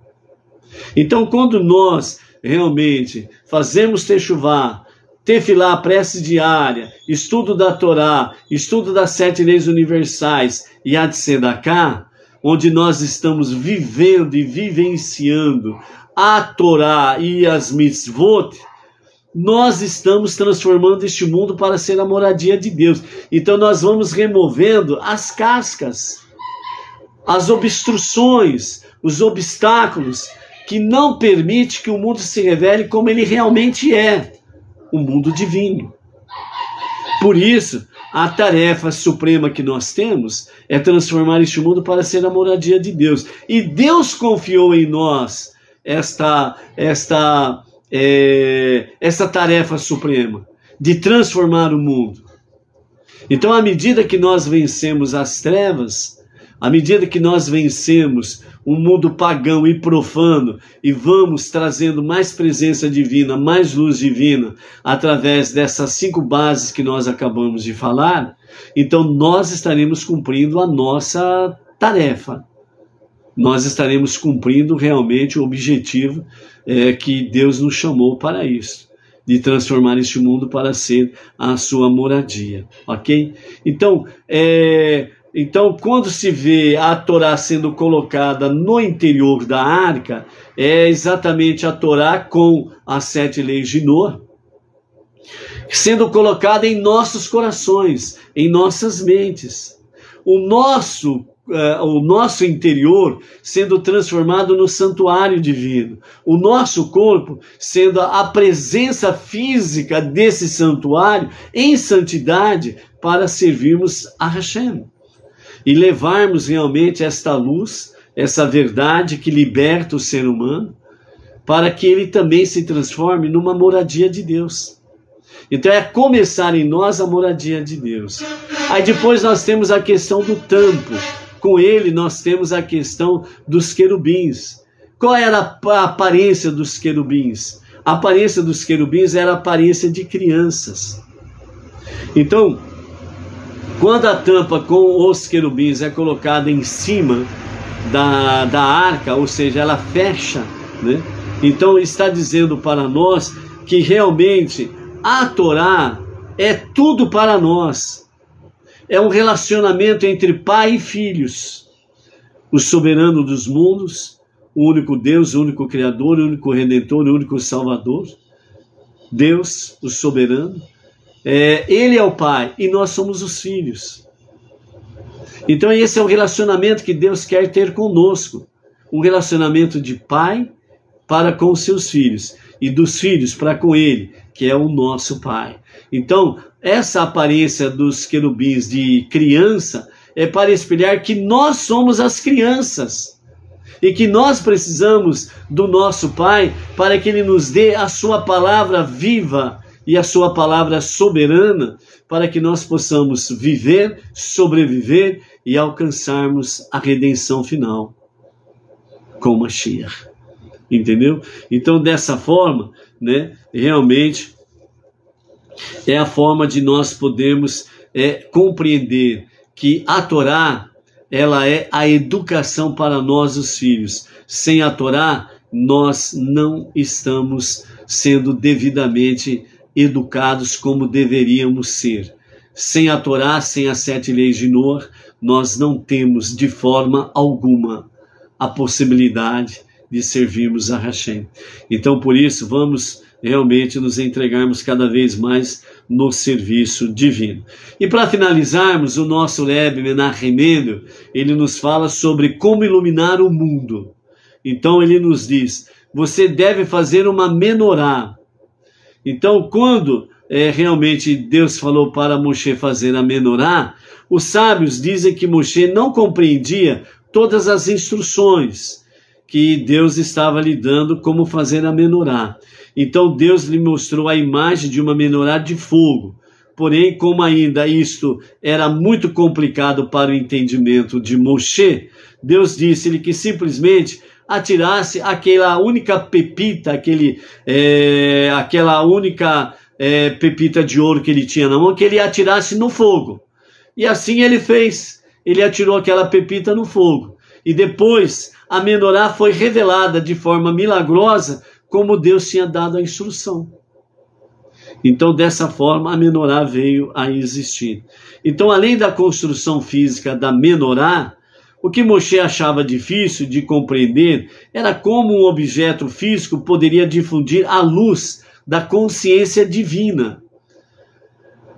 Então, quando nós realmente fazemos techuvá, tefilá, prece diária, estudo da Torá, estudo das 7 leis universais e a de Sedaká, onde nós estamos vivendo e vivenciando a Torá e as mitzvot, nós estamos transformando este mundo para ser a moradia de Deus. Então nós vamos removendo as cascas, as obstruções, os obstáculos que não permitem que o mundo se revele como ele realmente é, o mundo divino. Por isso, a tarefa suprema que nós temos é transformar este mundo para ser a moradia de Deus. E Deus confiou em nós esta tarefa suprema de transformar o mundo. Então, à medida que nós vencemos as trevas, à medida que nós vencemos um mundo pagão e profano e vamos trazendo mais presença divina, mais luz divina, através dessas 5 bases que nós acabamos de falar, então nós estaremos cumprindo a nossa tarefa. Nós estaremos cumprindo realmente o objetivo que Deus nos chamou para isso, de transformar este mundo para ser a sua moradia, ok? Então, quando se vê a Torá sendo colocada no interior da arca, é exatamente a Torá com as 7 leis de Noé, sendo colocada em nossos corações, em nossas mentes. O nosso interior sendo transformado no santuário divino, o nosso corpo sendo a presença física desse santuário em santidade para servirmos a Hashem e levarmos realmente esta luz, essa verdade que liberta o ser humano, para que ele também se transforme numa moradia de Deus. Então é começar em nós a moradia de Deus. Aí depois nós temos a questão do tampo. Com ele nós temos a questão dos querubins. Qual era a aparência dos querubins? A aparência dos querubins era a aparência de crianças. Então, quando a tampa com os querubins é colocada em cima da arca, ou seja, ela fecha, né? Então está dizendo para nós que realmente a Torá é tudo para nós. É um relacionamento entre pai e filhos. O soberano dos mundos, o único Deus, o único Criador, o único Redentor, o único Salvador. Deus, o soberano. Ele é o pai e nós somos os filhos. Então esse é o relacionamento que Deus quer ter conosco. Um relacionamento de pai para com os seus filhos. E dos filhos para com ele, que é o nosso pai. Então, essa aparência dos querubins de criança é para espelhar que nós somos as crianças e que nós precisamos do nosso Pai para que Ele nos dê a sua palavra viva e a sua palavra soberana para que nós possamos viver, sobreviver e alcançarmos a redenção final com Mashiach. Entendeu? Então, dessa forma, né, realmente é a forma de nós podermos compreender que a Torá, ela é a educação para nós, os filhos. Sem a Torá, nós não estamos sendo devidamente educados como deveríamos ser. Sem a Torá, sem as 7 leis de Noé, nós não temos de forma alguma a possibilidade de servirmos a Hashem. Então, por isso, vamos realmente nos entregarmos cada vez mais no serviço divino. E para finalizarmos, o nosso Rebbe Menachem Mendel, ele nos fala sobre como iluminar o mundo. Então ele nos diz, você deve fazer uma menorá. Então, quando realmente Deus falou para Moshe fazer a menorá, os sábios dizem que Moshe não compreendia todas as instruções que Deus estava lhe dando como fazer a menorá. Então Deus lhe mostrou a imagem de uma menorá de fogo. Porém, como ainda isto era muito complicado para o entendimento de Moshe, Deus disse-lhe que simplesmente atirasse aquela única pepita, aquela única pepita de ouro que ele tinha na mão, que ele atirasse no fogo. E assim ele fez. Ele atirou aquela pepita no fogo. E depois a menorá foi revelada de forma milagrosa, como Deus tinha dado a instrução. Então, dessa forma, a menorá veio a existir. Então, além da construção física da menorá, o que Moshe achava difícil de compreender era como um objeto físico poderia difundir a luz da consciência divina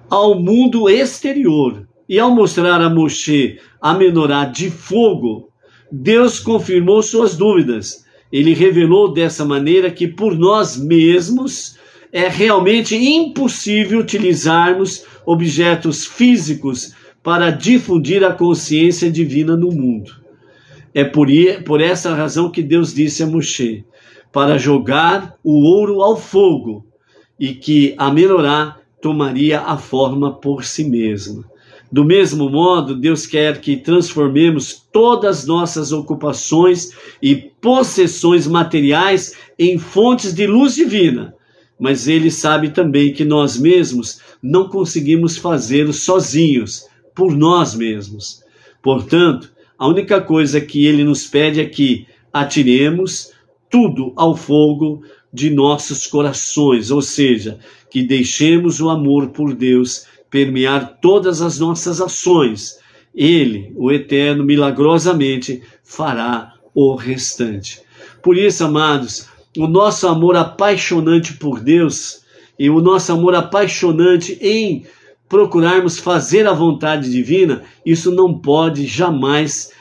ao mundo exterior. E ao mostrar a Moshe a menorá de fogo, Deus confirmou suas dúvidas. Ele revelou dessa maneira que por nós mesmos é realmente impossível utilizarmos objetos físicos para difundir a consciência divina no mundo. É por essa razão que Deus disse a Moshe, para jogar o ouro ao fogo, e que a menorá tomaria a forma por si mesma. Do mesmo modo, Deus quer que transformemos todas as nossas ocupações e possessões materiais em fontes de luz divina. Mas Ele sabe também que nós mesmos não conseguimos fazê-lo sozinhos, por nós mesmos. Portanto, a única coisa que Ele nos pede é que atiremos tudo ao fogo de nossos corações, ou seja, que deixemos o amor por Deus permear todas as nossas ações. Ele, o Eterno, milagrosamente fará o restante. Por isso, amados, o nosso amor apaixonante por Deus e o nosso amor apaixonante em procurarmos fazer a vontade divina, isso não pode jamais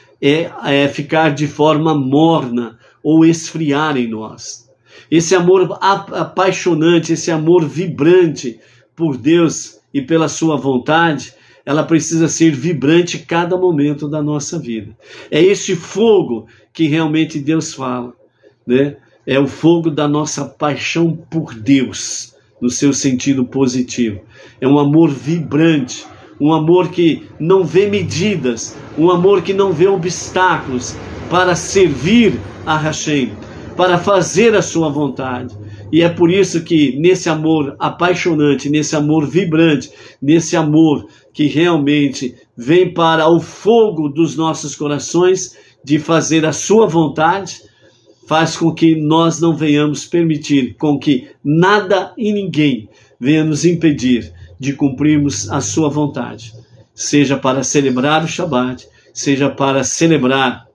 ficar de forma morna ou esfriar em nós. Esse amor apaixonante, esse amor vibrante por Deus e pela sua vontade, ela precisa ser vibrante cada momento da nossa vida. É este fogo que realmente Deus fala, né? É o fogo da nossa paixão por Deus, no seu sentido positivo. É um amor vibrante, um amor que não vê medidas, um amor que não vê obstáculos para servir a Hashem, para fazer a sua vontade. E é por isso que nesse amor apaixonante, nesse amor vibrante, nesse amor que realmente vem para o fogo dos nossos corações de fazer a sua vontade, faz com que nós não venhamos permitir com que nada e ninguém venha nos impedir de cumprirmos a sua vontade, seja para celebrar o Shabat, seja para celebrar,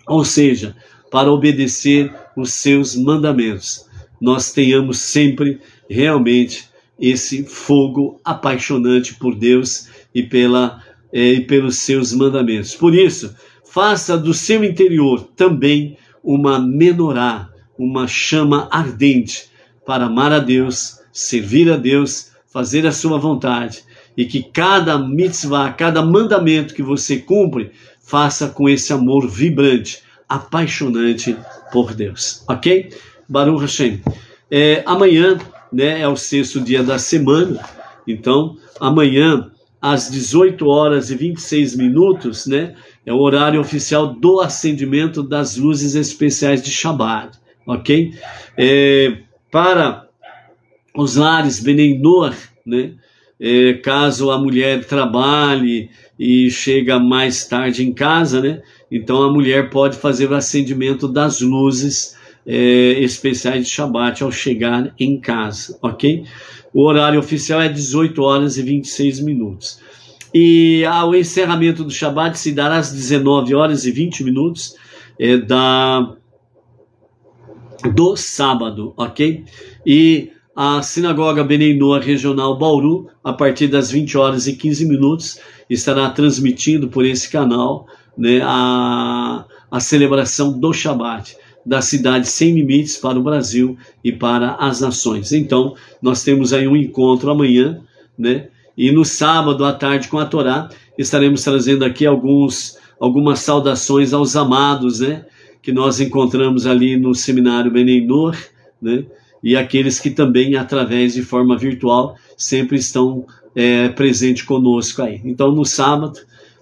ou seja, para obedecer os seus mandamentos. Nós tenhamos sempre realmente esse fogo apaixonante por Deus e pelos seus mandamentos. Por isso, faça do seu interior também uma menorá, uma chama ardente para amar a Deus, servir a Deus, fazer a sua vontade, e que cada mitzvah, cada mandamento que você cumpre, faça com esse amor vibrante, apaixonante por Deus. Ok? Baruch Hashem. Amanhã, né, é o 6º dia da semana. Então, amanhã, às 18h26, né, é o horário oficial do acendimento das luzes especiais de Shabbat. Ok? Para os lares Benei Noach, né, caso a mulher trabalhe e chega mais tarde em casa, né, então a mulher pode fazer o acendimento das luzes especiais de Shabbat ao chegar em casa, ok? O horário oficial é 18h26. E o encerramento do Shabbat se dará às 19h20. do sábado, ok? E a Sinagoga Bnei Noach Regional Bauru, a partir das 20 horas e 15 minutos, estará transmitindo por esse canal, né, a celebração do Shabat, da cidade sem limites para o Brasil e para as nações. Então, nós temos aí um encontro amanhã, né? E no sábado à tarde com a Torá, estaremos trazendo aqui algumas saudações aos amados, né? Que nós encontramos ali no seminário Bnei Noach, né? E aqueles que também, através de forma virtual, sempre estão presentes conosco aí. Então, no sábado,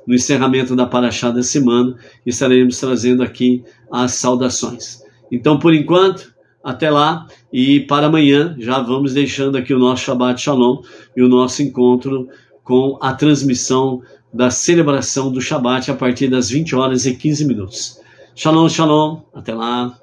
no encerramento da Parashá da semana, estaremos trazendo aqui as saudações. Então, por enquanto, até lá, e para amanhã, já vamos deixando aqui o nosso Shabbat Shalom e o nosso encontro com a transmissão da celebração do Shabbat a partir das 20 horas e 15 minutos. Shalom, shalom, até lá.